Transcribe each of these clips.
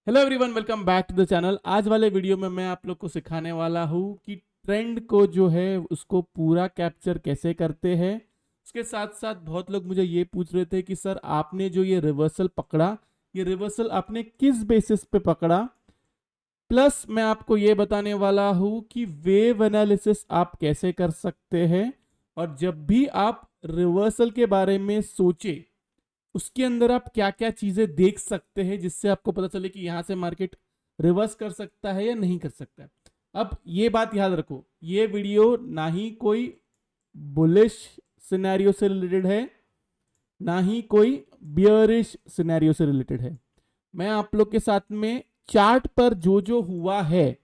Hello everyone, welcome back to the channel. आज वाले video में मैं आप लोग को सिखाने वाला हूँ कि ट्रेंड को जो है उसको पूरा कैप्चर कैसे करते हैं। उसके साथ साथ बहुत लोग मुझे ये पूछ रहे थे कि सर आपने जो ये रिवर्सल पकड़ा, ये रिवर्सल आपने किस बेसिस पे पकड़ा। प्लस मैं आपको ये बताने वाला हूँ कि वेव एनालिसिस आप कैसे कर सकते हैं। और जब भी आप रिवर्सल के बारे में सोचे उसके अंदर आप क्या क्या चीजें देख सकते हैं जिससे आपको पता चले कि यहां से मार्केट रिवर्स कर सकता है या नहीं कर सकता है। अब ये बात याद रखो, ये वीडियो ना ही कोई बुलिश सिनेरियो से रिलेटेड है, ना ही कोई बियरिश सिनेरियो से रिलेटेड है। मैं आप लोग के साथ में चार्ट पर जो जो हुआ है,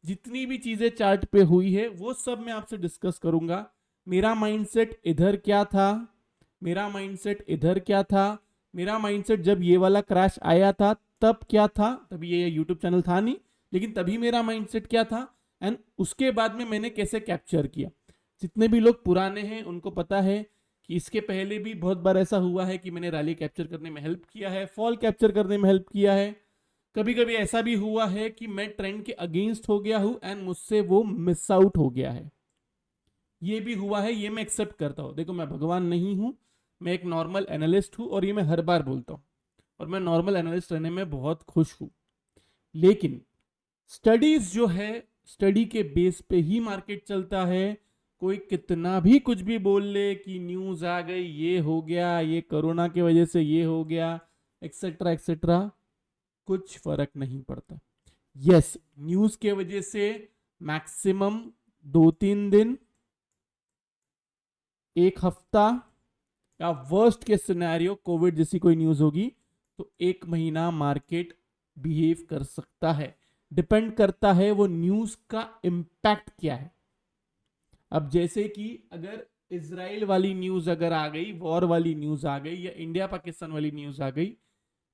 जितनी भी चीजें चार्ट पे हुई है वो सब मैं आपसे डिस्कस करूंगा। मेरा माइंडसेट इधर क्या था, मेरा माइंडसेट इधर क्या था, मेरा माइंडसेट जब ये वाला क्रैश आया था तब क्या था, तभी ये यूट्यूब चैनल था नहीं, लेकिन तभी मेरा माइंडसेट क्या था, एंड उसके बाद में मैंने कैसे कैप्चर किया। जितने भी लोग पुराने हैं उनको पता है कि इसके पहले भी बहुत बार ऐसा हुआ है कि मैंने रैली कैप्चर करने में हेल्प किया है, फॉल कैप्चर करने में हेल्प किया है। कभी कभी ऐसा भी हुआ है कि मैं ट्रेंड के अगेंस्ट हो गया हूं एंड मुझसे वो मिस आउट हो गया है। ये भी हुआ है, ये मैं एक्सेप्ट करता हूं। देखो, मैं भगवान नहीं हूं, मैं एक नॉर्मल एनालिस्ट हूं और ये मैं हर बार बोलता हूं। और मैं नॉर्मल एनालिस्ट रहने में बहुत खुश हूं। लेकिन स्टडीज जो है, स्टडी के बेस पे ही मार्केट चलता है। कोई कितना भी कुछ भी बोल ले कि न्यूज आ गई, ये हो गया, ये कोरोना की वजह से ये हो गया, एक्सेट्रा एक्सेट्रा, कुछ फर्क नहीं पड़ता। यस, न्यूज के वजह से मैक्सिमम 2-3 दिन, एक हफ्ता, या वर्स्ट के सिनेरियो कोविड जैसी कोई न्यूज होगी तो एक महीना मार्केट बिहेव कर सकता है। डिपेंड करता है वो न्यूज का इम्पैक्ट क्या है। अब जैसे कि अगर इसराइल वाली न्यूज अगर आ गई, वॉर वाली न्यूज आ गई, या इंडिया पाकिस्तान वाली न्यूज आ गई,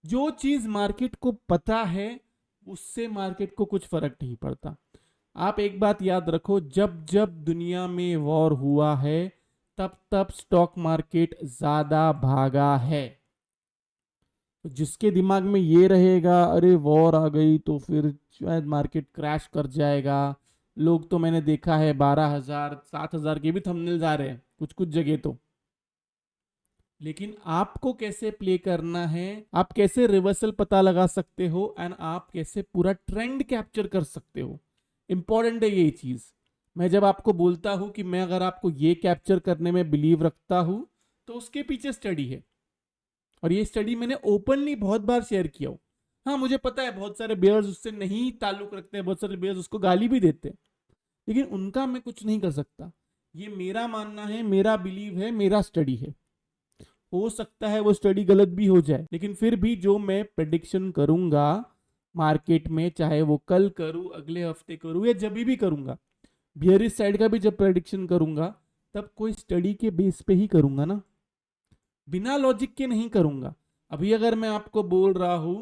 जो चीज मार्केट को पता है उससे मार्केट को कुछ फर्क नहीं पड़ता। आप एक बात याद रखो, जब जब दुनिया में वॉर हुआ है तब तब स्टॉक मार्केट ज्यादा भागा है। तो जिसके दिमाग में ये रहेगा अरे वॉर आ गई तो फिर शायद मार्केट क्रैश कर जाएगा, लोग तो मैंने देखा है 12,000 7,000 के भी थंबनेल्स आ रहे हैं कुछ कुछ जगह तो। लेकिन आपको कैसे प्ले करना है, आप कैसे रिवर्सल पता लगा सकते हो, एंड आप कैसे पूरा ट्रेंड कैप्चर कर सकते हो, इंपॉर्टेंट है ये चीज। मैं जब आपको बोलता हूं कि मैं अगर आपको ये कैप्चर करने में बिलीव रखता हूं तो उसके पीछे स्टडी है। और ये स्टडी मैंने ओपनली बहुत बार शेयर किया हो। हाँ, मुझे पता है बहुत सारे बेयर्स उससे नहीं ताल्लुक रखते हैं, बहुत सारे बेयर्स उसको गाली भी देते हैं, लेकिन उनका मैं कुछ नहीं कर सकता। ये मेरा मानना है, मेरा बिलीव है, मेरा स्टडी है। हो सकता है वो स्टडी गलत भी हो जाए, लेकिन फिर भी जो मैं प्रेडिक्शन करूंगा मार्केट में, चाहे वो कल करूं, अगले हफ्ते करूं, या जब भी करूंगा, बियरिश साइड का भी जब प्रेडिक्शन करूंगा तब कोई स्टडी के बेस पे ही करूंगा ना, बिना लॉजिक के नहीं करूंगा। अभी अगर मैं आपको बोल रहा हूं,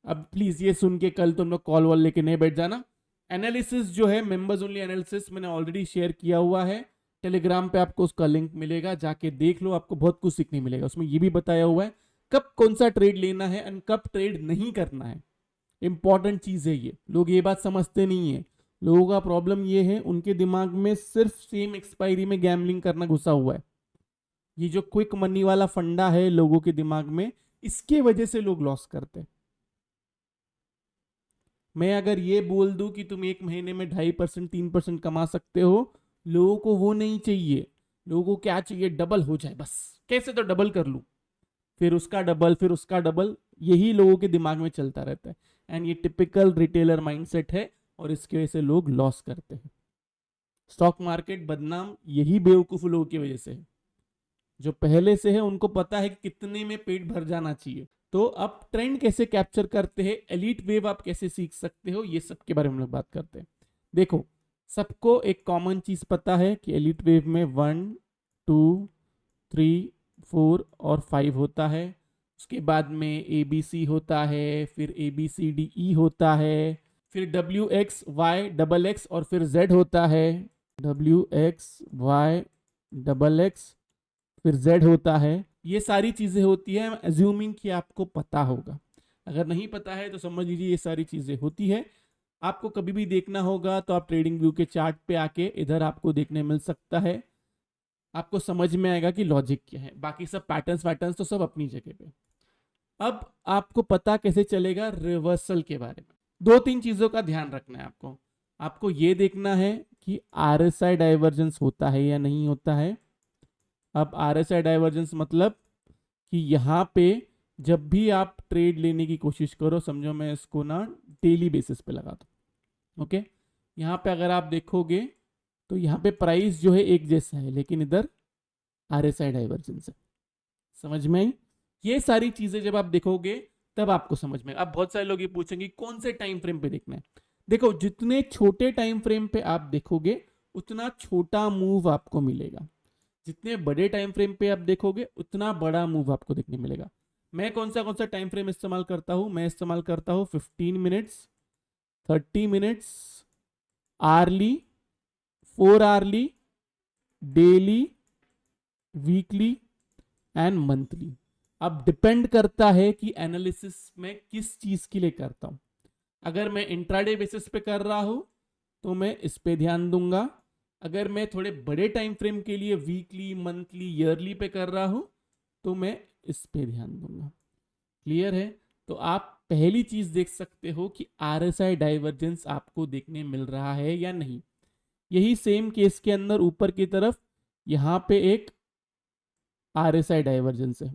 अब प्लीज ये सुन के कल तुम लोग कॉल वॉल लेके नहीं बैठ जाना। एनालिसिस जो है, मेंबर्स ओनली एनालिसिस, मैंने ऑलरेडी शेयर किया हुआ है टेलीग्राम पे, आपको उसका लिंक मिलेगा, जाके देख लो, आपको बहुत कुछ सीखने मिलेगा। उसमें ये भी बताया हुआ है कब कौन सा ट्रेड लेना है एंड कब ट्रेड नहीं करना है। इंपॉर्टेंट चीज है ये, लोग ये बात समझते नहीं है। लोगों का प्रॉब्लम ये है, उनके दिमाग में सिर्फ सेम एक्सपायरी में गैम्बलिंग करना घुसा हुआ है। ये जो क्विक मनी वाला फंडा है लोगों के दिमाग में, इसके वजह से लोग लॉस करते हैं। मैं अगर ये बोल दूं कि तुम एक महीने में 2.5% 3% कमा सकते हो, लोगों को वो नहीं चाहिए। लोगों को क्या चाहिए, डबल हो जाए बस, कैसे तो डबल कर लूं, फिर उसका डबल, फिर उसका डबल, यही लोगों के दिमाग में चलता रहता है। एंड ये टिपिकल रिटेलर माइंडसेट है और इसकी वजह से लोग लॉस करते हैं। स्टॉक मार्केट बदनाम यही बेवकूफ लोगों की वजह से है। जो पहले से है उनको पता है कि कितने में पेट भर जाना चाहिए। तो अब ट्रेंड कैसे कैप्चर करते हैं, एलीट वेव आप कैसे सीख सकते हो, ये सब के बारे में हम लोग बात करते हैं। देखो, सबको एक कॉमन चीज पता है कि एलीट वेव में 1, 2, 3, 4 और 5 होता है। उसके बाद में ए बी सी होता है, फिर A B C D E होता है, फिर WXY XX और फिर Z होता है। WXY XX फिर Z होता है। ये सारी चीजें होती है, एज्यूमिंग कि आपको पता होगा। अगर नहीं पता है तो समझ लीजिए ये सारी चीजें होती है। आपको कभी भी देखना होगा तो आप ट्रेडिंग व्यू के चार्ट पे आके इधर आपको देखने मिल सकता है, आपको समझ में आएगा कि लॉजिक क्या है। बाकी सब पैटर्न्स वैटर्न्स तो सब अपनी जगह पे। अब आपको पता कैसे चलेगा रिवर्सल के बारे में, दो तीन चीजों का ध्यान रखना है आपको। आपको ये देखना है कि आरएसआई डाइवर्जेंस होता है या नहीं होता है। अब आरएसआई डाइवर्जेंस मतलब कि यहाँ पे जब भी आप ट्रेड लेने की कोशिश करो, समझो मैं इसको ना डेली बेसिस पे लगा दूं, ओके। यहाँ पे अगर आप देखोगे तो यहाँ पे प्राइस जो है एक जैसा है, लेकिन इधर आरएसआई डाइवर्जेंस है। समझ में आई? ये सारी चीजें जब आप देखोगे तब आपको समझ में। अब बहुत सारे लोग ये पूछेंगे कौन से टाइम फ्रेम पे देखना है। देखो, जितने छोटे टाइम फ्रेम पे आप देखोगे उतना छोटा मूव आपको मिलेगा, जितने बड़े टाइम फ्रेम पे आप देखोगे उतना बड़ा मूव आपको देखने मिलेगा। मैं कौन सा टाइम फ्रेम इस्तेमाल करता हूं? मैं इस्तेमाल करता हूं 15 minutes, 30 minutes, hourly, 4 hourly, daily, weekly and monthly. अब डिपेंड करता है कि एनालिसिस में किस चीज के लिए करता हूं। अगर मैं इंट्राडे बेसिस पे कर रहा हूं तो मैं इस पे ध्यान दूंगा। अगर मैं थोड़े बड़े टाइम फ्रेम के लिए वीकली, मंथली, ईयरली पे कर रहा हूं तो मैं इस पे ध्यान दूंगा। क्लियर है? तो आप पहली चीज देख सकते हो कि आरएसआई डाइवर्जेंस आपको देखने मिल रहा है या नहीं। यही सेम केस के अंदर ऊपर की तरफ यहां पे एक आरएसआई डाइवर्जेंस है।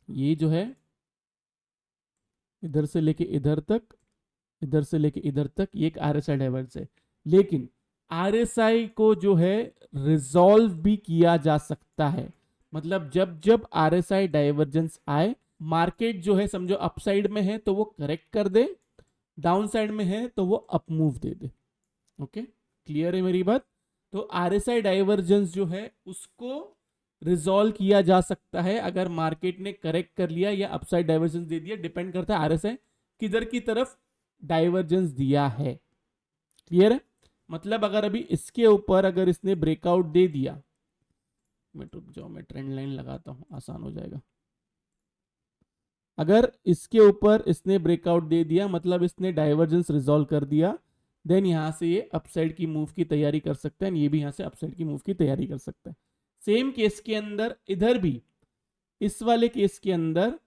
ये जो है इधर से लेके इधर तक, इधर से लेके इधर तक, ये एक आरएसआई डाइवर्जेंस है। लेकिन आरएसआई को जो है रिजॉल्व भी किया जा सकता है। मतलब जब जब आरएसआई डाइवर्जेंस आए, मार्केट जो है समझो अपसाइड में है तो वो करेक्ट कर दे, डाउन साइड में है तो वो अप मूव दे दे। ओके, क्लियर है मेरी बात? तो आरएसआई डाइवर्जेंस जो है उसको रिजॉल्व किया जा सकता है अगर मार्केट ने करेक्ट कर लिया या अपसाइड डाइवर्जेंस दे दिया। डिपेंड करता है आरएसआई किधर की तरफ डाइवर्जेंस दिया है। क्लियर है? मतलब अगर अभी इसके ऊपर अगर इसने ब्रेकआउट दे दिया, मैं रुक जाओ, मैं ट्रेंड लाइन लगाता हूं, आसान हो जाएगा। अगर इसके ऊपर इसने ब्रेकआउट दे दिया मतलब इसने डाइवर्जेंस रिजॉल्व कर दिया, देन यहां से ये अपसाइड की मूव की तैयारी कर सकता है, ये भी यहां से अपसाइड की मूव की तैयारी कर सकता है। सेम केस के अंदर इधर भी, इस वाले केस के अंदर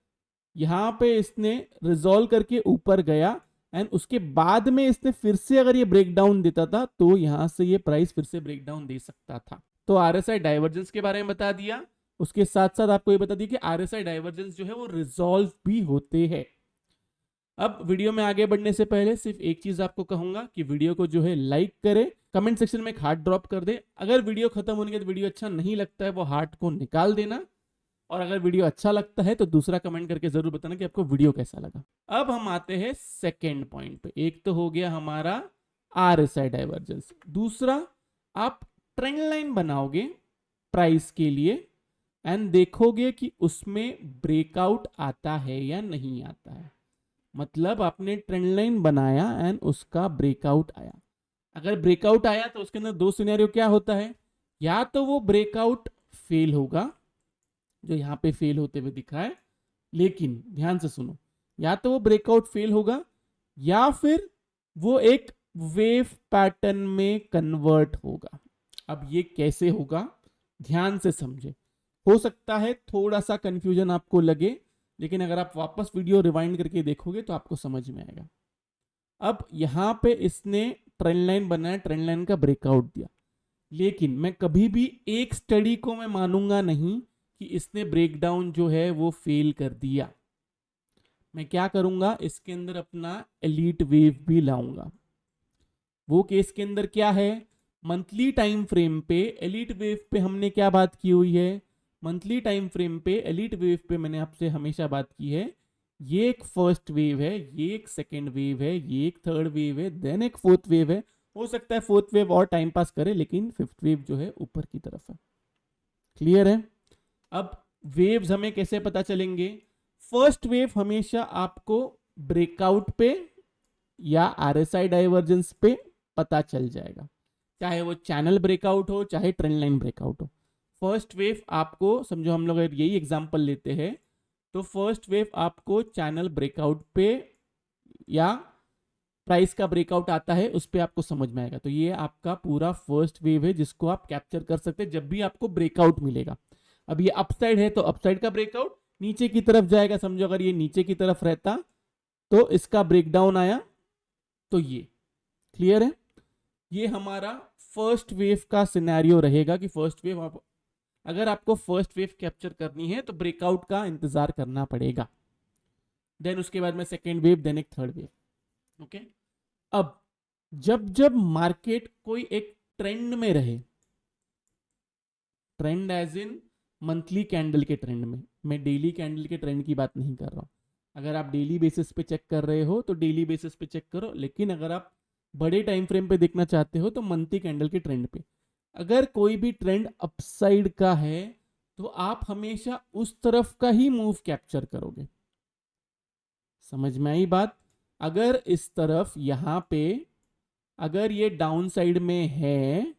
यहां पे इसने रिजॉल्व करके ऊपर गया एंड उसके बाद में इसने फिर से अगर ये ब्रेकडाउन देता था तो यहां से ये प्राइस फिर से ब्रेकडाउन दे सकता था। तो आरएसआई डाइवर्जेंस के बारे में बता दिया, उसके साथ साथ आपको ये बता दिया कि आरएसआई डाइवर्जेंस जो है वो रिजॉल्व भी होते हैं। अब वीडियो में आगे बढ़ने से पहले सिर्फ एक चीज आपको कहूंगा कि वीडियो को जो है लाइक करें, कमेंट सेक्शन में एक हार्ट ड्रॉप कर दे। अगर वीडियो खत्म होने के बाद वीडियो अच्छा नहीं लगता है वो हार्ट को निकाल देना, और अगर वीडियो अच्छा लगता है तो दूसरा कमेंट करके जरूर बताना कि आपको वीडियो कैसा लगा। अब हम आते हैं सेकेंड पॉइंट पे। एक तो हो गया हमारा आरएसआई डाइवर्जेंस, दूसरा आप ट्रेंड लाइन बनाओगे प्राइस के लिए एंड देखोगे कि उसमें ब्रेकआउट आता है या नहीं आता है। मतलब आपने ट्रेंड लाइन बनाया एंड उसका ब्रेकआउट आया। अगर ब्रेकआउट आया तो उसके अंदर दो सिनेरियो क्या होता है, या तो वो ब्रेकआउट फेल होगा जो यहां पे फेल होते हुए दिख रहा है, लेकिन ध्यान से सुनो, या तो वो ब्रेकआउट फेल होगा या फिर वो एक वेव पैटर्न में कन्वर्ट होगा। अब ये कैसे होगा ध्यान से समझे। हो सकता है थोड़ा सा कंफ्यूजन आपको लगे, लेकिन अगर आप वापस वीडियो रिवाइंड करके देखोगे तो आपको समझ में आएगा। अब यहां पे इसने ट्रेंड लाइन बनाया, ट्रेंड लाइन का ब्रेकआउट दिया, लेकिन मैं कभी भी एक स्टडी को मैं मानूंगा नहीं कि इसने ब्रेकडाउन जो है वो फेल कर दिया। मैं क्या करूंगा, इसके अंदर अपना एलीट वेव भी लाऊंगा। वो केस के अंदर क्या है, मंथली टाइम फ्रेम पे एलीट वेव पे हमने क्या बात की हुई है, मंथली टाइम फ्रेम पे एलीट वेव पे मैंने आपसे हमेशा बात की है, ये एक फर्स्ट वेव है, ये एक सेकेंड वेव है, ये एक थर्ड वेव है, देन एक फोर्थ वेव है। हो सकता है फोर्थ वेव और टाइम पास करे, लेकिन फिफ्थ वेव जो है ऊपर की तरफ है। क्लियर है? अब वेव्स हमें कैसे पता चलेंगे? फर्स्ट वेव हमेशा आपको ब्रेकआउट पे या आरएसआई डाइवर्जेंस पे पता चल जाएगा, चाहे वो चैनल ब्रेकआउट हो चाहे ट्रेंड लाइन ब्रेकआउट हो। फर्स्ट वेव आपको समझो, हम लोग यही एग्जांपल लेते हैं तो फर्स्ट वेव आपको चैनल ब्रेकआउट पे या प्राइस का ब्रेकआउट आता है उस पे आपको समझ में आएगा। तो ये आपका पूरा फर्स्ट वेव है जिसको आप कैप्चर कर सकते हैं जब भी आपको ब्रेकआउट मिलेगा। अब ये अपसाइड है तो अपसाइड का ब्रेकआउट, नीचे की तरफ जाएगा, समझो अगर ये नीचे की तरफ रहता तो इसका ब्रेकडाउन आया, तो ये क्लियर है। ये हमारा फर्स्ट वेव का सिनेरियो रहेगा कि फर्स्ट वेव अगर आपको फर्स्ट वेव कैप्चर करनी है तो ब्रेकआउट का इंतजार करना पड़ेगा, देन उसके बाद में सेकेंड वेव, देन एक थर्ड वेव। ओके, अब जब जब मार्केट कोई एक ट्रेंड में रहे, trend as in monthly candle के ट्रेंड में, मैं डेली कैंडल के ट्रेंड की बात नहीं कर रहा हूं। अगर आप डेली बेसिस पे चेक कर रहे हो तो डेली बेसिस पे चेक करो, लेकिन अगर आप बड़े टाइम फ्रेम पे देखना चाहते हो तो मंथली कैंडल के ट्रेंड पे। अगर कोई भी ट्रेंड अपसाइड का है तो आप हमेशा उस तरफ का ही मूव कैप्चर करोगे। समझ में आई बात? अगर इस तरफ यहां पे अगर ये डाउन साइड में है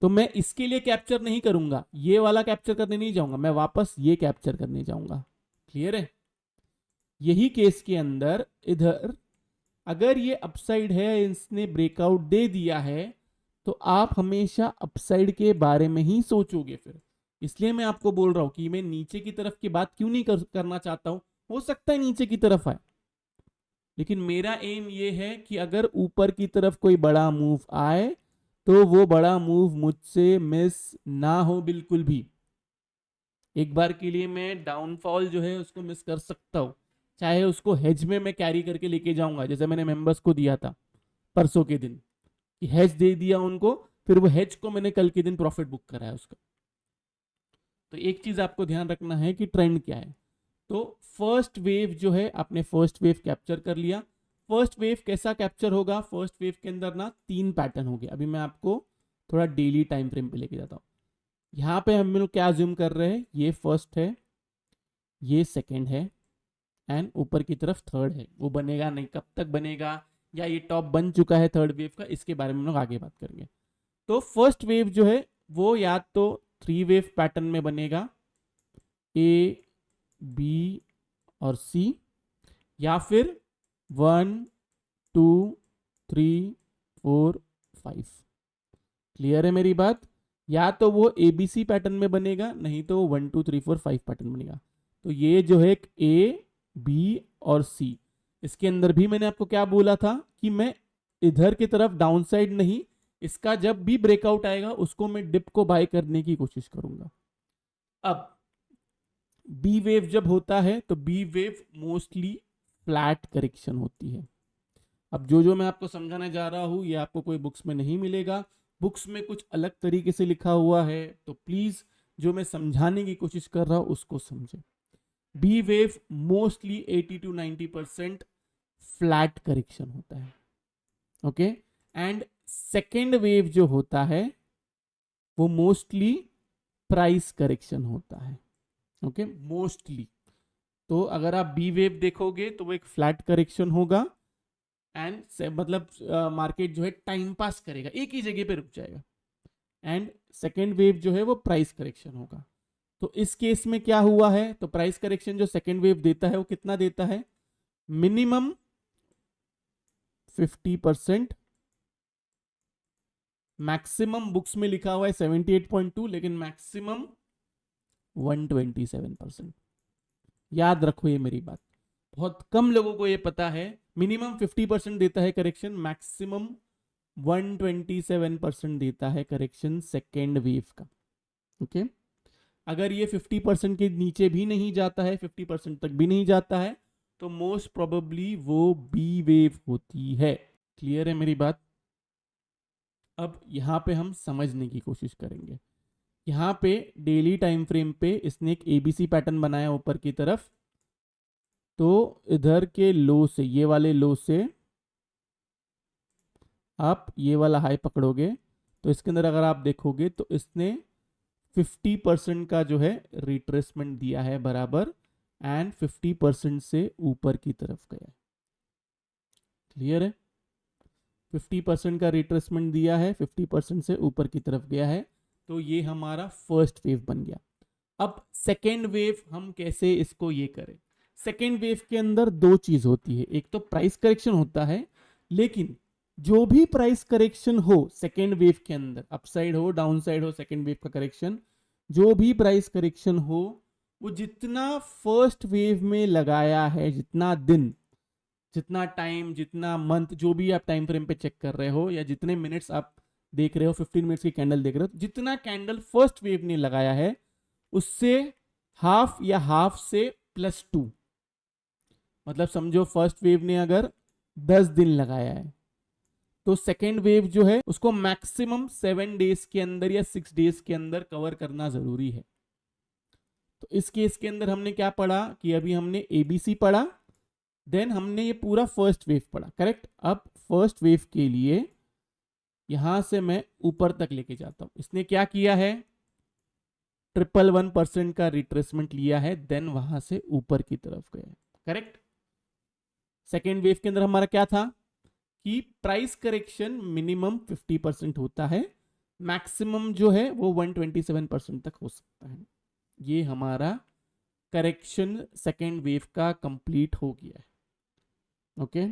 तो मैं इसके लिए कैप्चर नहीं करूंगा, ये वाला कैप्चर करने नहीं जाऊंगा, मैं वापस ये कैप्चर करने जाऊंगा। क्लियर है? यही केस के अंदर इधर अगर ये अपसाइड है, इसने ब्रेकआउट दे दिया है, तो आप हमेशा अपसाइड के बारे में ही सोचोगे फिर। इसलिए मैं आपको बोल रहा हूं कि मैं नीचे की तरफ की बात क्यों नहीं करना चाहता हूं। हो सकता है नीचे की तरफ आए, लेकिन मेरा एम ये है कि अगर ऊपर की तरफ कोई बड़ा मूव आए तो वो बड़ा मूव मुझसे मिस ना हो बिल्कुल भी। एक बार के लिए मैं डाउनफॉल जो है उसको मिस कर सकता हूं, चाहे उसको हेज में मैं कैरी करके लेके जाऊंगा, जैसे मैंने मेंबर्स को दिया था परसों के दिन कि हेज दे दिया उनको, फिर वो हेज को मैंने कल के दिन प्रॉफिट बुक कराया उसका। तो एक चीज आपको ध्यान रखना है कि ट्रेंड क्या है। तो फर्स्ट वेव जो है, आपने फर्स्ट वेव कैप्चर कर लिया। फर्स्ट वेव कैसा कैप्चर होगा? फर्स्ट वेव के अंदर ना 3 पैटर्न हो गया। अभी मैं आपको थोड़ा डेली टाइम फ्रेम पे लेके जाता हूँ। यहाँ पे हम लोग क्या ज्यूम कर रहे हैं, ये फर्स्ट है, ये सेकेंड है, एंड ऊपर की तरफ थर्ड है। वो बनेगा नहीं, कब तक बनेगा, या ये टॉप बन चुका है थर्ड वेव का, इसके बारे में हम लोग आगे बात करेंगे। तो फर्स्ट वेव जो है वो या तो 3 वेव पैटर्न में बनेगा, ए बी और सी, या फिर 1 2 3 4 5। क्लियर है मेरी बात? या तो वो एबीसी पैटर्न में बनेगा, नहीं तो 1 2 3 4 5 पैटर्न बनेगा। तो ये जो है ए बी और सी, इसके अंदर भी मैंने आपको क्या बोला था कि मैं इधर की तरफ डाउन साइड नहीं, इसका जब भी ब्रेकआउट आएगा उसको मैं डिप को बाय करने की कोशिश करूंगा। अब बी वेव जब होता है तो B wave mostly flat correction होती है। अब जो मैं आपको समझाने जा रहा हूं ये आपको कोई बुक्स में नहीं मिलेगा, बुक्स में कुछ अलग तरीके से लिखा हुआ है, तो प्लीज जो मैं समझाने की कोशिश कर रहा हूं उसको समझे। B wave mostly 80 to 90% flat correction होता है। ओके, एंड सेकेंड वेव जो होता है वो मोस्टली प्राइस करेक्शन होता है। Okay, mostly. तो अगर आप बी वेव देखोगे तो वो एक फ्लैट करेक्शन होगा, एंड मतलब मार्केट जो है टाइम पास करेगा, एक ही जगह पे रुक जाएगा। एंड सेकेंड वेव जो है वो प्राइस करेक्शन होगा। तो इस केस में क्या हुआ है, तो प्राइस करेक्शन जो सेकेंड वेव देता है वो कितना देता है? मिनिमम 50%, मैक्सिमम बुक्स में लिखा हुआ है 78.2, लेकिन मैक्सिमम 127%। याद रखो ये मेरी बात, बहुत कम लोगों को ये पता है। मिनिमम 50% देता है करेक्शन, मैक्सिमम 127% देता है करेक्शन सेकेंड वेव का। ओके, अगर ये 50% के नीचे भी नहीं जाता है, 50% तक भी नहीं जाता है, तो मोस्ट प्रोबेबली वो बी वेव होती है। क्लियर है मेरी बात? अब यहां पे हम समझने की कोशिश करेंगे। यहां पे डेली टाइम फ्रेम पे इसने एक एबीसी पैटर्न बनाया ऊपर की तरफ, तो इधर के लो से, ये वाले लो से आप ये वाला हाई पकड़ोगे, तो इसके अंदर अगर आप देखोगे तो इसने 50% का जो है रिट्रेसमेंट दिया है बराबर, एंड 50% से ऊपर की तरफ गया। क्लियर है? 50% का रिट्रेसमेंट दिया है, 50% से ऊपर की तरफ गया है, तो ये हमारा फर्स्ट वेव बन गया। अब सेकेंड वेव हम कैसे इसको ये करें? सेकेंड वेव के अंदर दो चीज होती है, एक तो प्राइस करेक्शन होता है, लेकिन जो भी प्राइस करेक्शन हो सेकेंड वेव के अंदर, अपसाइड हो डाउन साइड हो, सेकेंड वेव का करेक्शन, जो भी प्राइस करेक्शन हो, वो जितना फर्स्ट वेव में लगाया है, जितना दिन, जितना टाइम, जितना मंथ, जो भी आप टाइम फ्रेम पे चेक कर रहे हो, या जितने मिनट्स आप देख रहे हो, 15 मिनट्स की कैंडल देख रहे हो, जितना कैंडल फर्स्ट वेव ने लगाया है उससे हाफ या हाफ से +2, मतलब समझो फर्स्ट वेव ने अगर 10 दिन लगाया है तो सेकेंड वेव जो है उसको मैक्सिमम 7 डेज के अंदर या 6 डेज के अंदर कवर करना जरूरी है। तो इस केस के अंदर हमने क्या पढ़ा कि अभी हमने एबीसी पढ़ा, देन हमने ये पूरा फर्स्ट वेव पढ़ा, करेक्ट। अब फर्स्ट वेव के लिए यहां से मैं ऊपर तक लेके जाता हूं। इसने क्या किया है, 111% का रिट्रेसमेंट लिया है, देन वहां से ऊपर की तरफ गया, करेक्ट। सेकेंड वेव के अंदर हमारा क्या था कि प्राइस करेक्शन मिनिमम 50% होता है, मैक्सिमम जो है वो 127% तक हो सकता है। ये हमारा करेक्शन सेकेंड वेव का कंप्लीट हो गया है। ओके,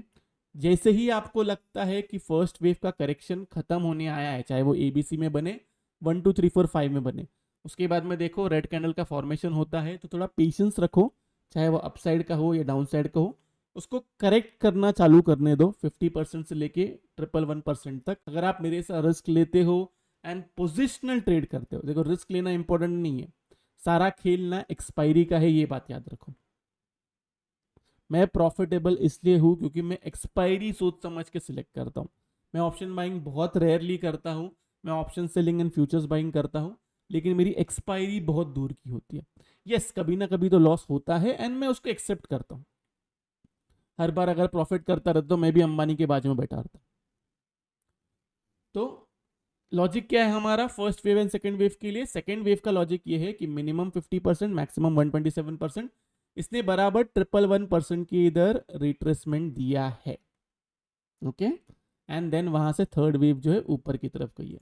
जैसे ही आपको लगता है कि फर्स्ट वेव का करेक्शन खत्म होने आया है, चाहे वो एबीसी में बने, 1 2 3 4 5 में बने, उसके बाद में देखो रेड कैंडल का फॉर्मेशन होता है, तो थोड़ा पेशेंस रखो, चाहे वो अपसाइड का हो या डाउन साइड का हो, उसको करेक्ट करना चालू करने दो 50% से लेके 111% तक। अगर आप मेरे से रिस्क लेते हो एंड पोजिशनल ट्रेड करते हो, देखो रिस्क लेना इंपॉर्टेंट नहीं है, सारा खेलना एक्सपायरी का है, ये बात याद रखो। मैं प्रॉफिटेबल इसलिए हूं क्योंकि मैं एक्सपायरी सोच समझ के सिलेक्ट करता हूं। मैं ऑप्शन बाइंग बहुत रेयरली करता हूं, मैं option selling and futures buying करता हूं, लेकिन मेरी एक्सपायरी बहुत दूर की होती है। यस, कभी ना कभी तो लॉस होता है एंड मैं उसको एक्सेप्ट करता हूं। हर बार अगर प्रॉफिट करता रहता तो मैं भी अंबानी के बाजू में बैठा रहता। तो लॉजिक क्या है हमारा first wave and second wave के लिए? सेकेंड वेव का लॉजिक ये है कि मिनिमम 50%, मैक्सिमम 127%। इसने बराबर 111% की इधर रिट्रेसमेंट दिया है। ओके, एंड देन वहां से थर्ड वेव जो है ऊपर की तरफ गई है।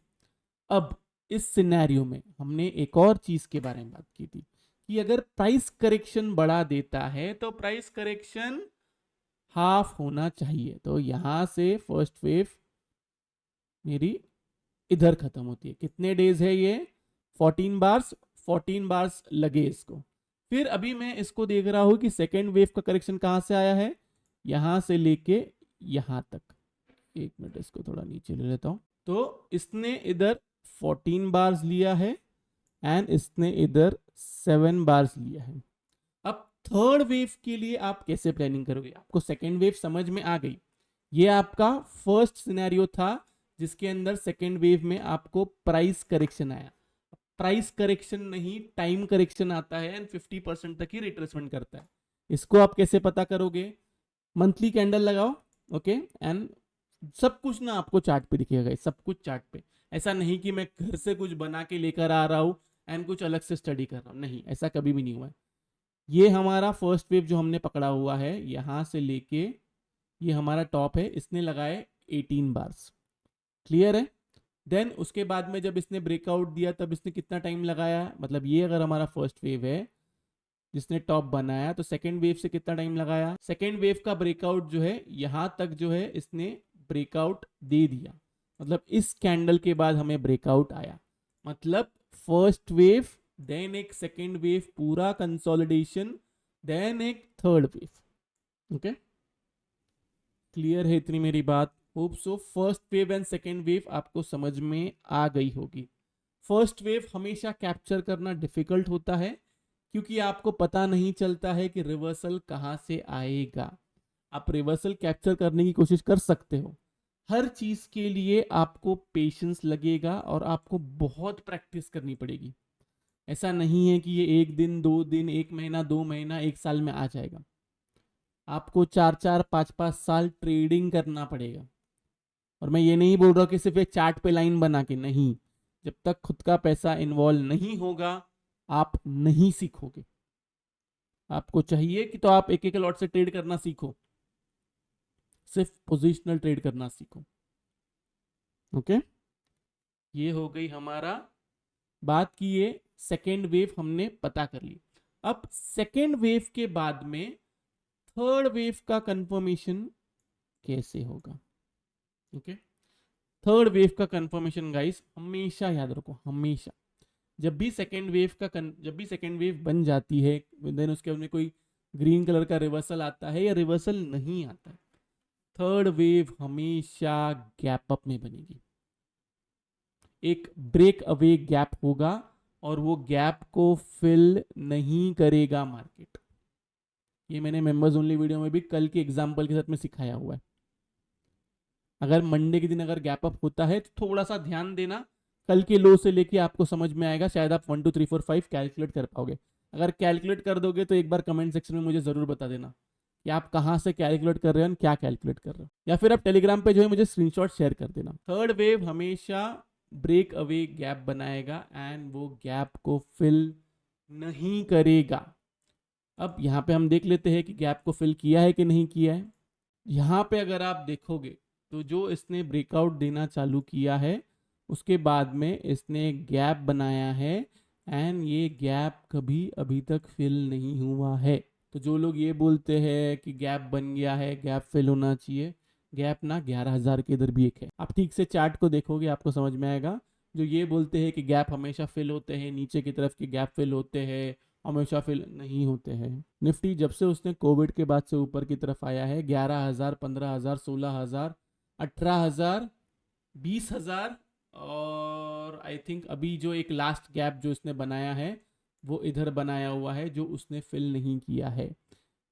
अब इस सिनेरियो में हमने एक और चीज के बारे में बात की थी कि अगर प्राइस करेक्शन बढ़ा देता है तो प्राइस करेक्शन हाफ होना चाहिए। तो यहां से फर्स्ट वेव मेरी इधर खत्म होती है। कितने डेज है ये? 14 बार्स, 14 बार्स लगे इसको। फिर अभी मैं इसको देख रहा हूं कि सेकेंड वेव का करेक्शन कहां से आया है, यहां से लेके यहां तक। एक मिनट, इसको थोड़ा नीचे ले लेता हूं। तो इसने इधर 14 बार्स लिया है एंड इसने इधर 7 बार्स लिया है। अब थर्ड वेव के लिए आप कैसे प्लानिंग करोगे? आपको सेकेंड वेव समझ में आ गई, ये आपका फर्स्ट सिनेरियो था जिसके अंदर सेकेंड वेव में आपको प्राइस करेक्शन आया। प्राइस करेक्शन नहीं, टाइम करेक्शन आता है एंड 50% तक ही रिट्रेसमेंट करता है। इसको आप कैसे पता करोगे? मंथली कैंडल लगाओ, ओके, एंड सब कुछ ना आपको चार्ट पे दिखेगा, सब कुछ चार्ट पे। ऐसा नहीं कि मैं घर से कुछ बना के लेकर आ रहा हूं एंड कुछ अलग से स्टडी कर रहा हूं, नहीं, ऐसा कभी भी नहीं हुआ है। ये हमारा फर्स्ट वेव जो हमने पकड़ा हुआ है, यहां से लेके ये हमारा टॉप है, इसने लगाए 18 बार्स, क्लियर है। देन उसके बाद में जब इसने ब्रेकआउट दिया तब इसने कितना टाइम लगाया, मतलब ये अगर हमारा फर्स्ट वेव है जिसने टॉप बनाया, तो सेकेंड वेव से कितना टाइम लगाया? सेकेंड वेव का ब्रेकआउट जो है यहां तक जो है इसने ब्रेकआउट दे दिया, मतलब इस कैंडल के बाद हमें ब्रेकआउट आया, मतलब फर्स्ट वेव, देन एक सेकेंड वेव पूरा कंसोलिडेशन, देन एक थर्ड वेव। ओके, क्लियर है इतनी मेरी बात? Hope so first wave and second wave आपको समझ में आ गई होगी। फर्स्ट वेव हमेशा कैप्चर करना डिफिकल्ट होता है क्योंकि आपको पता नहीं चलता है कि रिवर्सल कहां से आएगा। आप रिवर्सल कैप्चर करने की कोशिश कर सकते हो, हर चीज के लिए आपको पेशेंस लगेगा और आपको बहुत प्रैक्टिस करनी पड़ेगी। ऐसा नहीं है कि ये एक दिन, 2 दिन, 1 महीना, 2 महीना, 1 साल में आ जाएगा। आपको 4 4 5 5 साल ट्रेडिंग करना पड़ेगा। और मैं ये नहीं बोल रहा कि सिर्फ एक चार्ट पे लाइन बना के, नहीं, जब तक खुद का पैसा इन्वॉल्व नहीं होगा आप नहीं सीखोगे। आपको चाहिए कि तो आप एक एक लॉट से ट्रेड करना सीखो, सिर्फ पोजिशनल ट्रेड करना सीखो। ओके, ये हो गई हमारा बात की ये सेकेंड वेव हमने पता कर ली। अब सेकेंड वेव के बाद में थर्ड वेव का कंफर्मेशन कैसे होगा? ओके, थर्ड वेव का कंफर्मेशन गाइस हमेशा याद रखो, हमेशा जब भी सेकेंड वेव बन जाती है देन उसके बाद में कोई ग्रीन कलर का रिवर्सल आता है या रिवर्सल नहीं आता है, थर्ड वेव हमेशा गैप अप में बनेगी। एक ब्रेक अवे गैप होगा और वो गैप को फिल नहीं करेगा मार्केट। ये मैंने मेंबर्स ओनली वीडियो में भी कल के एग्जांपल के साथ में सिखाया हुआ है। अगर मंडे के दिन अगर गैप अप होता है तो थोड़ा सा ध्यान देना, कल के लो से लेके आपको समझ में आएगा, शायद आप 1 2 3 4 5 कैलकुलेट कर पाओगे। अगर कैलकुलेट कर दोगे तो एक बार कमेंट सेक्शन में मुझे जरूर बता देना कि आप कहाँ से कैलकुलेट कर रहे हो, क्या कैलकुलेट कर रहे हो, या फिर आप टेलीग्राम पे जो है मुझे स्क्रीनशॉट शेयर कर देना। थर्ड वेव हमेशा ब्रेक अवे गैप बनाएगा एंड वो गैप को फिल नहीं करेगा। अब यहाँ पे हम देख लेते हैं कि गैप को फिल किया है कि नहीं किया है। यहाँ पे अगर आप देखोगे तो जो इसने ब्रेकआउट देना चालू किया है उसके बाद में इसने गैप बनाया है एंड ये गैप कभी अभी तक फिल नहीं हुआ है। तो जो लोग ये बोलते हैं कि गैप बन गया है, गैप फिल होना चाहिए, गैप ना 11,000 के इधर भी एक है। आप ठीक से चार्ट को देखोगे आपको समझ में आएगा। जो ये बोलते हैं कि गैप हमेशा फिल होते हैं, नीचे की तरफ के गैप फिल होते हैं, हमेशा फिल नहीं होते हैं। निफ्टी जब से उसने कोविड के बाद से ऊपर की तरफ आया है 11,000, 15,000, 16,000, 18,000, 20,000 और आई थिंक अभी जो एक लास्ट गैप जो इसने बनाया है वो इधर बनाया हुआ है जो उसने फिल नहीं किया है।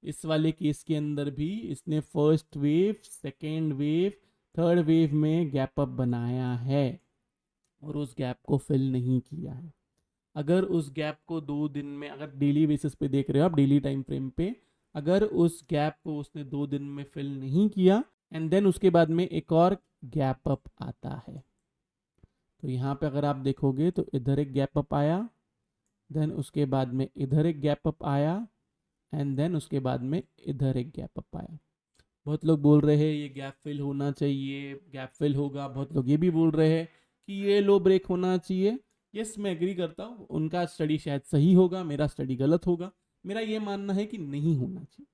इस वाले केस के अंदर भी इसने first wave, second wave, third wave में गैप अप बनाया है और उस गैप को फिल नहीं किया है। अगर उस गैप को 2 दिन में, अगर डेली बेसिस पे देख रहे हो आप, डेली टाइम फ्रेम पे, अगर उस गैप को उसने 2 दिन में फिल नहीं किया एंड देन उसके बाद में एक और गैप अप आता है, तो यहाँ पे अगर आप देखोगे तो इधर एक गैप अप आया, देन उसके बाद में इधर एक गैप अप आया एंड देन उसके बाद में इधर एक गैप अप आया। बहुत लोग बोल रहे हैं ये गैप फिल होना चाहिए, गैप फिल होगा। बहुत लोग ये भी बोल रहे हैं कि ये लो ब्रेक होना चाहिए। यस, मैं एग्री करता हूँ, उनका स्टडी शायद सही होगा, मेरा स्टडी गलत होगा। मेरा ये मानना है कि नहीं होना चाहिए,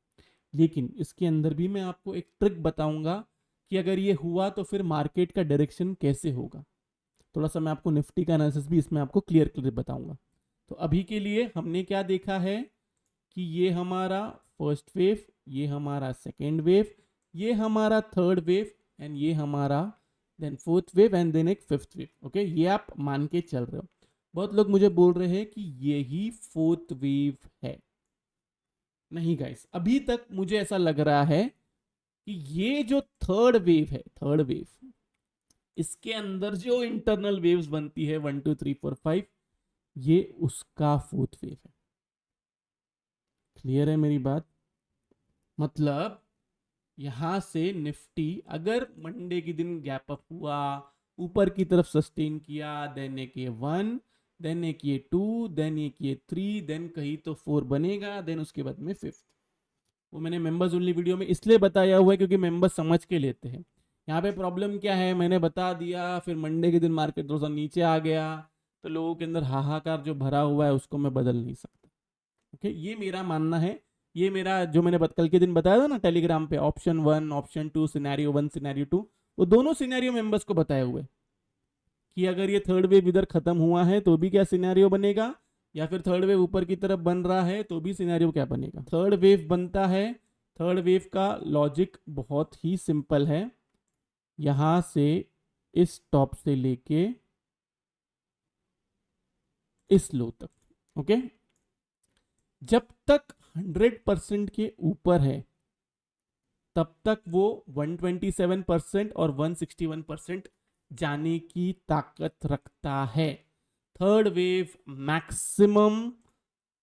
लेकिन इसके अंदर भी मैं आपको एक ट्रिक बताऊंगा कि अगर ये हुआ तो फिर मार्केट का डायरेक्शन कैसे होगा। थोड़ा सा मैं आपको निफ्टी का एनालिसिस भी इसमें आपको क्लियर क्लियर बताऊंगा। तो अभी के लिए हमने क्या देखा है कि ये हमारा फर्स्ट वेव, ये हमारा सेकेंड वेव, ये हमारा थर्ड वेव एंड ये हमारा then fourth wave and then एक फिफ्थ वेव। ओके, ये आप मान के चल रहे हो। बहुत लोग मुझे बोल रहे हैं कि ये ही फोर्थ वेव है। नहीं गाइस, अभी तक मुझे ऐसा लग रहा है कि ये जो थर्ड वेव है, थर्ड वेव, इसके अंदर जो इंटरनल वेव्स बनती है 1 2 3 4 5, ये उसका फोर्थ वेव है। क्लियर है मेरी बात? मतलब यहां से निफ्टी अगर मंडे के दिन गैप अप हुआ, ऊपर की तरफ सस्टेन किया, देन एक ये 1, देन एक ये 2, देन एक ये 3, देन कहीं तो 4 बनेगा, देन उसके बाद में 5th। वो मैंने मेंबर्स ओनली वीडियो में इसलिए बताया हुआ है क्योंकि मेंबर्स समझ के लेते हैं। यहाँ पे प्रॉब्लम क्या है मैंने बता दिया, फिर मंडे के दिन मार्केट थोड़ा सा नीचे आ गया तो लोगों के अंदर हाहाकार जो भरा हुआ है उसको मैं बदल नहीं सकता। ओके, ये मेरा मानना है। ये मेरा जो मैंने कल के दिन बताया था ना टेलीग्राम पे, ऑप्शन 1, ऑप्शन 2, सिनेरियो 1, सिनेरियो 2, वो दोनों सिनेरियो मेंबर्स को बताए हुए कि अगर ये थर्ड वेव इधर खत्म हुआ है तो भी क्या सिनेरियो बनेगा, या फिर थर्ड वेव ऊपर की तरफ बन रहा है तो भी सिनेरियो क्या बनेगा। थर्ड वेव बनता है, थर्ड वेव का लॉजिक बहुत ही सिंपल है। यहां से इस टॉप से लेके इस लो तक, ओके, जब तक 100% के ऊपर है तब तक वो 127% और 161% जाने की ताकत रखता है। थर्ड वेव मैक्सिमम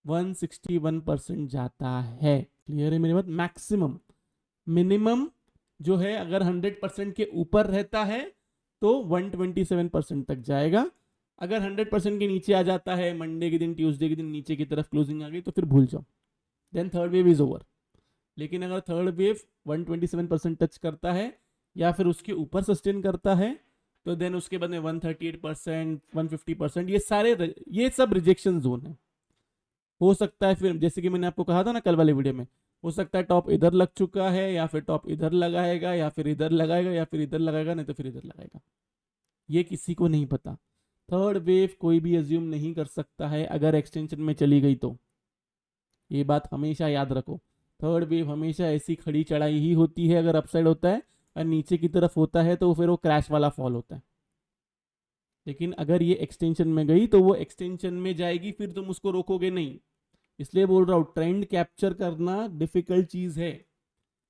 161% जाता है। क्लियर है मेरी बात? मैक्सिमम, मिनिमम जो है अगर 100% के ऊपर रहता है तो 127% तक जाएगा। अगर 100% के नीचे आ जाता है, मंडे के दिन, ट्यूसडे के दिन नीचे की तरफ क्लोजिंग आ गई तो फिर भूल जाओ, then third wave is over. लेकिन अगर थर्ड वेव 127% टच करता है या फिर उसके ऊपर सस्टेन करता है तो देन उसके बाद में 138%, 150%, ये सब रिजेक्शन जोन है। हो सकता है फिर जैसे कि मैंने आपको कहा था ना कल वाले वीडियो में, हो सकता है टॉप इधर लग चुका है, या फिर टॉप इधर लगाएगा, या फिर इधर लगाएगा, या फिर इधर लगाएगा, नहीं तो फिर इधर लगाएगा। ये किसी को नहीं पता। थर्ड वेव कोई भी अज्यूम नहीं कर सकता है अगर एक्सटेंशन में चली गई तो। ये बात हमेशा याद रखो। थर्ड वेव हमेशा ऐसी खड़ी चढ़ाई ही होती है अगर अपसाइड होता है, और नीचे की तरफ होता है तो फिर वो क्रैश वाला फॉल होता है। लेकिन अगर ये एक्सटेंशन में गई तो वो एक्सटेंशन में जाएगी, फिर तुम उसको रोकोगे नहीं। इसलिए बोल रहा हूँ ट्रेंड कैप्चर करना डिफिकल्ट चीज है।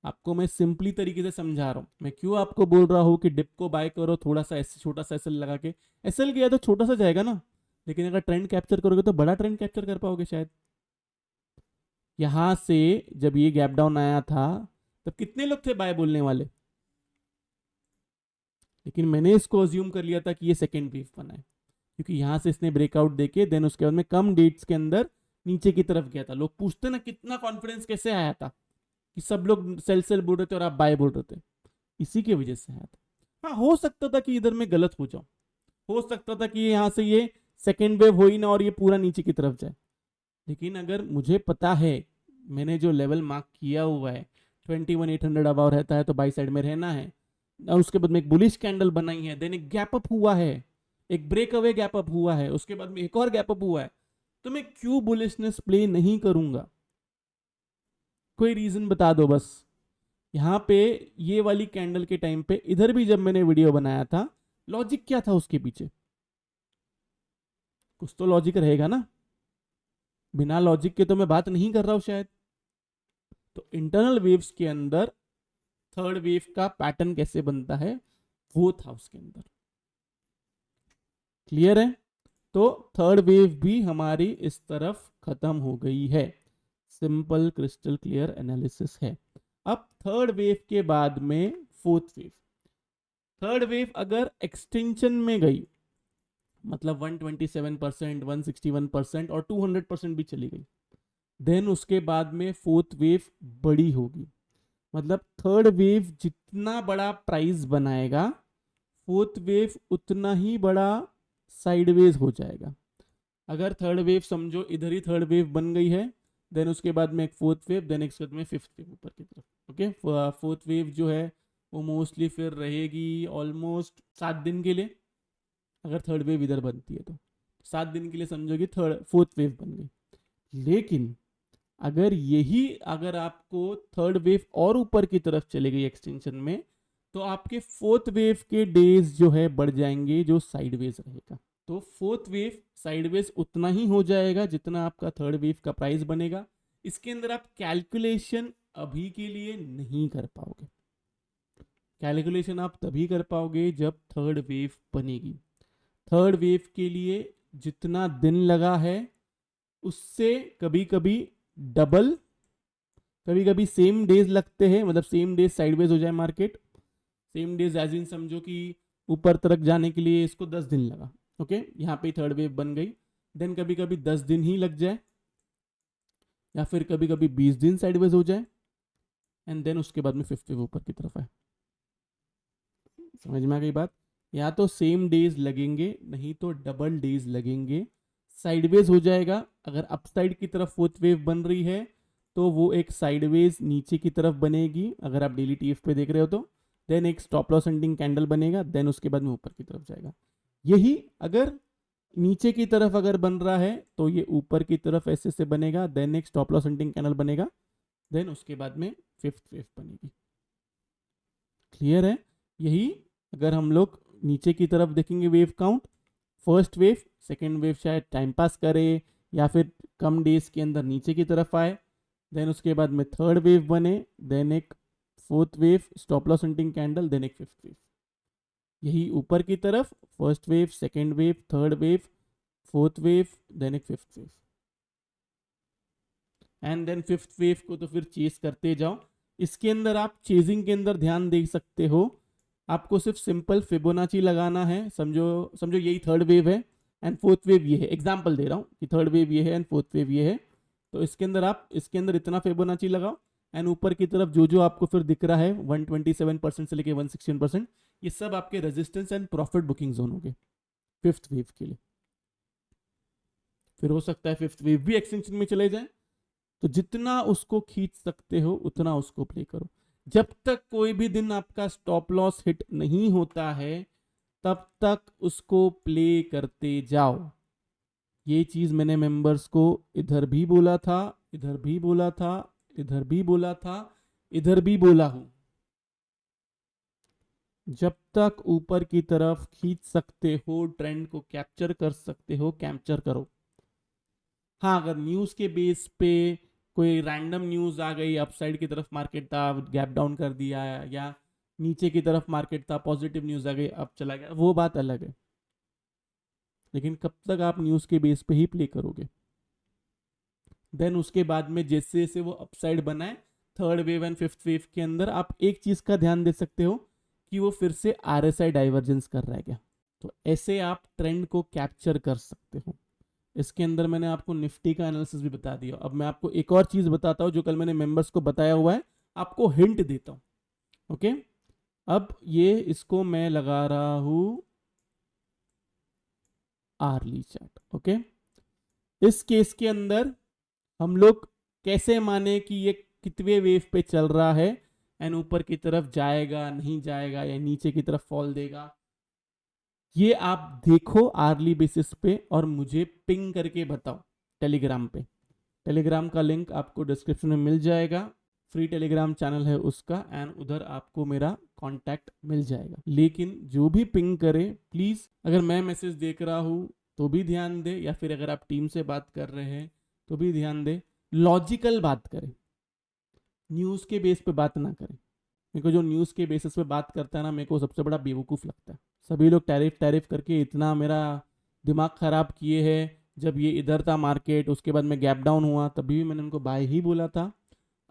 आपको मैं सिंपली तरीके से समझा रहा हूँ। मैं क्यों आपको बोल रहा हूँ कि डिप को बाय करो थोड़ा सा ऐसे छोटा सा एसएल लगा के। एसएल गया तो छोटा सा जाएगा ना, लेकिन अगर ट्रेंड कैप्चर करोगे तो बड़ा ट्रेंड कैप्चर कर पाओगे शायद। यहां से जब ये गैप डाउन आया था तब कितने लोग थे बाय बोलने वाले, लेकिन मैंने इसको अज्यूम कर लिया था कि ये सेकेंड वेव बना है, क्योंकि यहां से इसने ब्रेकआउट देके देन उसके बाद में कम डेट्स के अंदर नीचे की तरफ गया था। लोग पूछते ना कितना कॉन्फिडेंस कैसे आया था, कि सब लोग सेल सेल बोल रहे थे और आप बाय बोल रहे थे, इसी की वजह से आया था। हाँ, हो सकता था कि इधर में गलत हो जाऊं, हो सकता था कि यहाँ से ये सेकेंड वेव हो ही ना और ये पूरा नीचे की तरफ जाए। लेकिन अगर मुझे पता है, मैंने जो लेवल मार्क किया हुआ है 21,800 अबाव रहता है तो बाई साइड में रहना है, और उसके बाद में एक बुलिश कैंडल बनाई है, देन एक गैप अप हुआ है, एक ब्रेक अवे गैप अप हुआ है, उसके बाद में एक और गैप अप हुआ है, तो मैं क्यों बुलिशनेस प्ले नहीं करूंगा? कोई रीजन बता दो बस। यहाँ पे ये वाली कैंडल के टाइम पे इधर भी जब मैंने वीडियो बनाया था, लॉजिक क्या था उसके पीछे? कुछ तो लॉजिक रहेगा ना, बिना लॉजिक के तो मैं बात नहीं कर रहा हूं शायद। तो इंटरनल वेव्स के अंदर थर्ड वेव का पैटर्न कैसे बनता है वो था उसके अंदर। क्लियर है? तो थर्ड वेव भी हमारी इस तरफ खत्म हो गई है। सिंपल क्रिस्टल क्लियर एनालिसिस है। अब थर्ड वेव के बाद में फोर्थ वेव। थर्ड वेव अगर एक्सटेंशन में गई, मतलब 127%, 161% और 200% भी चली गई, देन उसके बाद में फोर्थ वेव बड़ी होगी। मतलब थर्ड वेव जितना बड़ा प्राइस बनाएगा, फोर्थ वेव उतना ही बड़ा साइडवेज हो जाएगा। अगर थर्ड वेव समझो इधर ही थर्ड वेव बन गई है, देन उसके बाद में एक फोर्थ वेव, देन एक में फिफ्थ वेव ऊपर की तरफ। ओके, फोर्थ वेव जो है वो मोस्टली फिर रहेगी ऑलमोस्ट 7 दिन के लिए। अगर थर्ड वेव इधर बनती है तो 7 दिन के लिए समझोगी फोर्थ वेव बन गई। लेकिन अगर आपको थर्ड वेव और ऊपर की तरफ चले गई एक्सटेंशन में, तो आपके फोर्थ वेव के डेज जो है बढ़ जाएंगे, जो साइडवेज रहेगा। तो फोर्थ वेव साइडवेज उतना ही हो जाएगा जितना आपका थर्ड वेव का प्राइस बनेगा। इसके अंदर आप कैलकुलेशन अभी के लिए नहीं कर पाओगे। कैलकुलेशन आप तभी कर पाओगे जब थर्ड वेव बनेगी। थर्ड वेव के लिए जितना दिन लगा है उससे कभी कभी डबल, कभी कभी सेम डेज लगते हैं, मतलब सेम डेज साइडवेज हो जाए market. Same days as in समझो कि ऊपर तरफ जाने के लिए इसको 10 दिन लगा, ओके, यहाँ पे थर्ड वेव बन गई। देन कभी कभी 10 दिन ही लग जाए, या फिर कभी कभी 20 दिन साइडवेज हो जाए, एंड देन उसके बाद में फिफ्थ वेव ऊपर की तरफ है। समझ में आ गई बात? या तो सेम डेज लगेंगे, नहीं तो डबल डेज लगेंगे, साइडवेज हो जाएगा। अगर अपसाइड की तरफ फोर्थ वेव बन रही है तो वो एक साइडवेज नीचे की तरफ बनेगी, अगर आप डेली टीएफ पे देख रहे हो तो। देन एक स्टॉप लॉस एंडिंग कैंडल बनेगा, देन उसके बाद में ऊपर की तरफ जाएगा। यही अगर नीचे की तरफ अगर बन रहा है तो ये ऊपर की तरफ ऐसे से बनेगा, देन एक स्टॉप लॉस एंडिंग कैंडल बनेगा, देन उसके बाद में फिफ्थ वेव बनेगी। क्लियर है? यही अगर हम लोग नीचे की तरफ देखेंगे wave count, first wave second wave शायद टाइम पास करे या फिर कम डेज के अंदर नीचे की तरफ आए, देन उसके बाद में थर्ड वेव बने, देन एक fourth wave stop loss ending candle, then एक फिफ्थ वेव। यही ऊपर की तरफ first wave, second wave, third wave, fourth wave, then एक fifth wave, and then fifth wave को तो फिर चेस करते जाओ। इसके अंदर आप चेजिंग के अंदर ध्यान दे सकते हो। आपको सिर्फ सिंपल फिबोनाची लगाना है। समझो समझो यही थर्ड वेव है एंड फोर्थ वेव ये है। एग्जांपल दे रहा हूँ कि थर्ड वेव ये है एंड फोर्थ वेव ये है, तो इसके अंदर आप इसके अंदर इतना फिबोनाची लगाओ, एंड ऊपर की तरफ जो जो आपको फिर दिख रहा है 127% से लेके 116%, ये सब आपके resistance and profit booking zone हो गए फिफ्थ वेव के लिए। फिर हो सकता है फिफ्थ वेव भी एक्सटेंशन में चले जाए, तो जितना उसको खींच सकते हो उतना उसको प्ले करो। जब तक कोई भी दिन आपका स्टॉप लॉस हिट नहीं होता है तब तक उसको प्ले करते जाओ। ये चीज मैंने मेंबर्स को इधर भी बोला था, इधर भी बोला था, इधर भी बोला था, इधर भी बोला हूं। जब तक ऊपर की तरफ खींच सकते हो, ट्रेंड को कैप्चर कर सकते हो, कैप्चर करो। हाँ, अगर न्यूज के बेस पे कोई रैंडम न्यूज आ गई, अपसाइड की तरफ मार्केट था गैप डाउन कर दिया, या नीचे की तरफ मार्केट था पॉजिटिव न्यूज आ गई अब चला गया, वो बात अलग है। लेकिन कब तक आप न्यूज के बेस पे ही प्ले करोगे? देन उसके बाद में जैसे जैसे वो अपसाइड बनाए third wave and fifth wave के अंदर, आप एक चीज का ध्यान दे सकते हो कि वो फिर से RSI डाइवर्जेंस कर रहा है क्या। तो ऐसे आप ट्रेंड को कैप्चर कर सकते हो। इसके अंदर मैंने आपको निफ्टी का एनालिसिस भी बता दिया। अब मैं आपको एक और चीज बताता हूं जो कल मैंने मेंबर्स को बताया हुआ है, आपको हिंट देता हूं। ओके, अब ये इसको मैं लगा रहा हूं आर्ली चार्ट। ओके, इस केस के अंदर हम लोग कैसे माने कि ये कितवे वेव पे चल रहा है, एंड ऊपर की तरफ जाएगा नहीं जाएगा या नीचे की तरफ फॉल देगा, ये आप देखो आर्ली बेसिस पे और मुझे पिंग करके बताओ टेलीग्राम पे। टेलीग्राम का लिंक आपको डिस्क्रिप्शन में मिल जाएगा, फ्री टेलीग्राम चैनल है उसका, एंड उधर आपको मेरा कांटेक्ट मिल जाएगा। लेकिन जो भी पिंग करे प्लीज, अगर मैं मैसेज देख रहा हूं तो भी ध्यान दे, या फिर अगर आप टीम से बात कर रहे हैं तो भी ध्यान दे, लॉजिकल बात करें, न्यूज के बेस पे बात ना करें। मेरे को जो न्यूज के बेसिस पे बात करता है ना, मेरे को सबसे बड़ा बेवकूफ लगता है। सभी लोग टैरिफ टैरिफ करके इतना मेरा दिमाग खराब किए हैं। जब ये इधर था मार्केट, उसके बाद में गैप डाउन हुआ, तभी भी मैंने उनको बाय ही बोला था।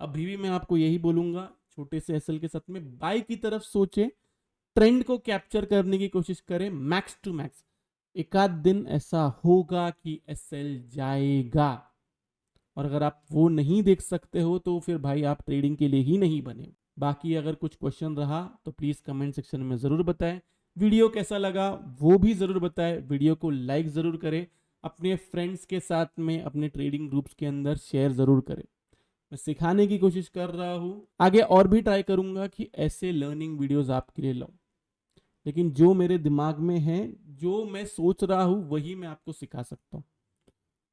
अभी भी मैं आपको यही बोलूंगा, छोटे से एसएल के साथ में बाय की तरफ सोचे, ट्रेंड को कैप्चर करने की कोशिश करें मैक्स टू मैक्स। एक आध दिन ऐसा होगा कि एसएल जाएगा, और अगर आप वो नहीं देख सकते हो तो फिर भाई आप ट्रेडिंग के लिए ही नहीं बने। बाकी अगर कुछ क्वेश्चन रहा तो प्लीज कमेंट सेक्शन में जरूर बताएं। वीडियो कैसा लगा वो भी जरूर बताएं। वीडियो को लाइक जरूर करें, अपने फ्रेंड्स के साथ में अपने ट्रेडिंग ग्रुप्स के अंदर शेयर जरूर करें। मैं सिखाने की कोशिश कर रहा हूँ, आगे और भी ट्राई करूंगा कि ऐसे लर्निंग वीडियोस आपके लिए लाऊं। लेकिन जो मेरे दिमाग में है, जो मैं सोच रहा हूँ, वही मैं आपको सिखा सकता हूँ।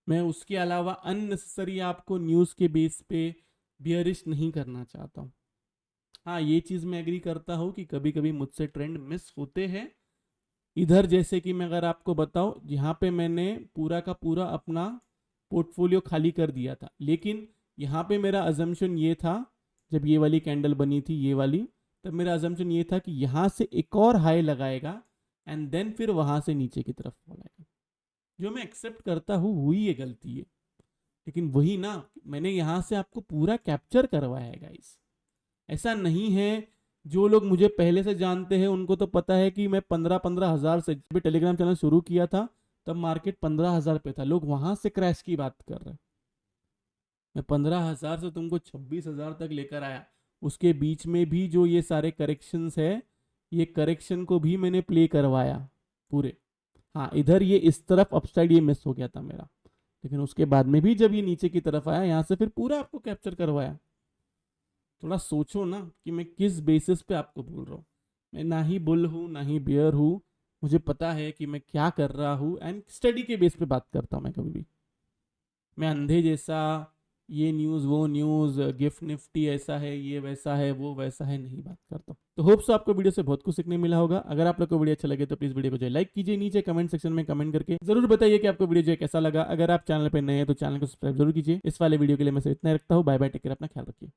मैं उसके अलावा अननेसेसरी आपको न्यूज़ के बेस पे बियरिश नहीं करना चाहता हूँ। हाँ, ये चीज़ मैं एग्री करता हूँ कि कभी कभी मुझसे ट्रेंड मिस होते हैं। इधर जैसे कि मैं अगर आपको बताऊं, यहाँ पे मैंने पूरा का पूरा अपना पोर्टफोलियो खाली कर दिया था, लेकिन यहाँ पे मेरा अजम्पशन ये था, जब ये वाली कैंडल बनी थी ये वाली, तब मेरा अजम्पशन ये था कि यहाँ से एक और हाई लगाएगा एंड देन फिर वहाँ से नीचे की तरफ फॉल आएगा। जो मैं एक्सेप्ट करता हूँ हुई ये गलती है, लेकिन वही ना, मैंने यहाँ से आपको पूरा कैप्चर करवाया है गाइस। ऐसा नहीं है, जो लोग मुझे पहले से जानते हैं उनको तो पता है कि मैं 15,000 से जब टेलीग्राम चैनल शुरू किया था तब मार्केट 15,000 पे था। लोग वहां से क्रैश की बात कर रहे हैं। मैं 15,000 से तुमको 26,000 तक लेकर आया। उसके बीच में भी जो ये सारे करेक्शंस है, ये करेक्शन को भी मैंने प्ले करवाया पूरे। हाँ, इधर ये इस तरफ अपसाइड ये मिस हो गया था मेरा, लेकिन उसके बाद में भी जब ये नीचे की तरफ आया, यहाँ से फिर पूरा आपको कैप्चर करवाया। थोड़ा सोचो ना कि मैं किस बेसिस पे आपको बोल रहा हूँ। मैं ना ही बुल हूँ ना ही बियर हूँ, मुझे पता है कि मैं क्या कर रहा हूँ, एंड स्टडी के बेस पे बात करता हूँ मैं कभी भी। मैं अंधे जैसा ये न्यूज़ वो न्यूज़, गिफ्ट निफ्टी ऐसा है, ये वैसा है, वो वैसा है, नहीं बात करता। तो होप सो आपको वीडियो से बहुत कुछ सीखने मिला होगा। अगर आप लोग को वीडियो अच्छा लगे तो प्लीज वीडियो को जो लाइक कीजिए, नीचे कमेंट सेक्शन में कमेंट करके जरूर बताइए कि आपको वीडियो जो कैसा लगा। अगर आप चैनल पर नए हैं तो चैनल को सब्सक्राइब जरूर कीजिए। इस वाले वीडियो के लिए मैं सिर्फ इतना रखता हूँ। बाय बाय, टेक केयर, अपना ख्याल रखिए।